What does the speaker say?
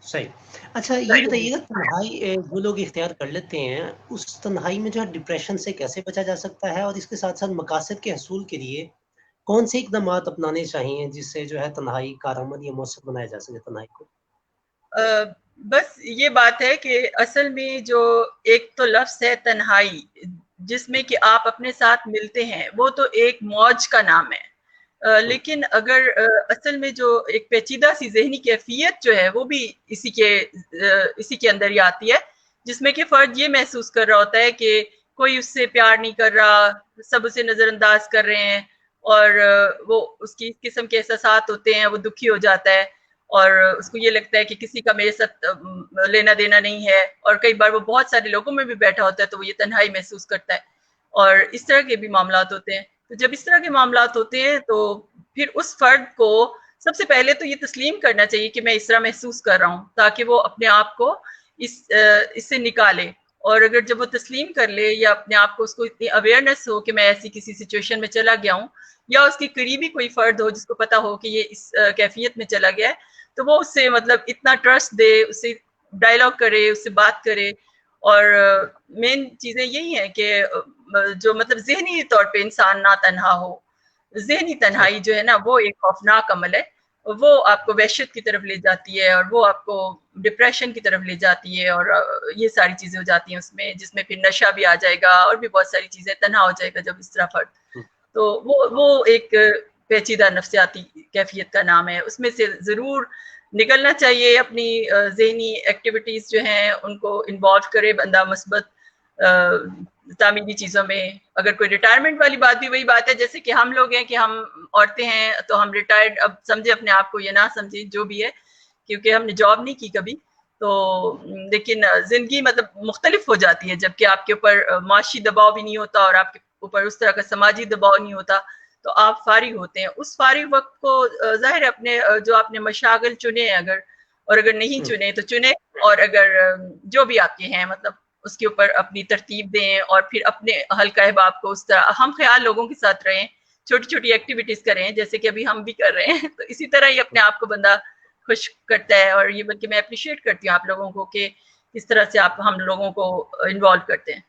सही। अच्छा ये बताइएगा, तन्हाई जो लोग इख्तियार कर लेते हैं, उस तन्हाई में जो है डिप्रेशन से कैसे बचा जा सकता है? और इसके साथ-साथ मकासद के हसूल के लिए कौन से इक़दामात अपनाने चाहिए जिससे जो है तन्हाई कारआमद या मौसर बनाया जा सके तन्हाई को? बस ये बात है कि असल में जो एक तो लफ्ज़ है तन्हाई, जिसमें कि आप अपने साथ मिलते हैं, वो तो एक मौज का नाम है। हुँ, लेकिन अगर असल में जो एक पेचीदा सी ज़हनी कैफ़ियत जो है वो भी इसी के अंदर ही आती है, जिसमें कि फ़र्द ये महसूस कर रहा होता है कि कोई उससे प्यार नहीं कर रहा, सब उसे नज़रअंदाज कर रहे हैं और वो उसकी इस किस्म के एहसासात होते हैं, वो दुखी हो जाता है और उसको ये लगता है कि किसी का मेरे साथ लेना देना नहीं है और कई बार वो बहुत सारे लोगों में भी बैठा होता है तो वो ये तन्हाई महसूस करता है और इस तरह के भी मामलात होते हैं। तो जब इस तरह के मामलात होते हैं तो फिर उस फर्द को सबसे पहले तो ये तस्लीम करना चाहिए कि मैं इस तरह महसूस कर रहा हूँ, ताकि वो अपने आप को इससे निकाले। और अगर जब वो तस्लीम कर ले या अपने आप को उसको इतनी अवेयरनेस हो कि मैं ऐसी किसी सिचुएशन में चला गया हूँ या उसके करीबी कोई फर्द हो जिसको पता हो कि ये इस कैफियत में चला गया है, तो वो उससे मतलब इतना ट्रस्ट दे, उससे डायलॉग करे, उससे बात करे। और मेन चीजें यही हैं कि जो मतलब ज़हनी तौर पे इंसान ना तन्हा हो। ज़हनी सही। तन्हाई जो है ना वो एक खौफनाक अमल है। वो आपको वहशत की तरफ ले जाती है और वो आपको डिप्रेशन की तरफ ले जाती है और ये सारी चीज़ें हो जाती हैं उसमें, जिसमें फिर नशा भी आ जाएगा और भी बहुत सारी चीज़ें, तन्हा हो जाएगा जब इस तरह फर्द। हुँ, तो वो एक पेचीदा नफ्सियाती कैफियत का नाम है। उसमें से ज़रूर निकलना चाहिए, अपनी ज़हनी एक्टिविटीज़ जो हैं उनको इन्वॉल्व करे बंदा मस्बत तामीरी चीज़ों में। अगर कोई रिटायरमेंट वाली बात भी वही बात है, जैसे कि हम लोग हैं कि हम औरतें हैं तो हम रिटायर्ड अब समझे अपने आप को, ये ना समझे जो भी है, क्योंकि हमने जॉब नहीं की कभी। तो लेकिन ज़िंदगी मतलब मुख्तलिफ हो जाती है, जबकि आपके ऊपर माशी दबाव भी नहीं होता और आपके ऊपर उस तरह का समाजी दबाव नहीं होता, तो आप फारिग होते हैं। उस फारिग वक्त को ज़ाहिर है अपने जो आपने मशागल चुने हैं अगर, और अगर नहीं हुँ, चुने तो चुने, और अगर जो भी आपके हैं मतलब उसके ऊपर अपनी तरतीब दें और फिर अपने हल्का अहबाब को उस तरह हम ख्याल लोगों के साथ रहें, छोटी छोटी एक्टिविटीज करें जैसे कि अभी हम भी कर रहे हैं। तो इसी तरह ही अपने आप को बंदा खुश करता है। और ये बल्कि मैं अप्रिशिएट करती हूँ आप लोगों को कि किस तरह से आप हम लोगों को इन्वॉल्व करते हैं।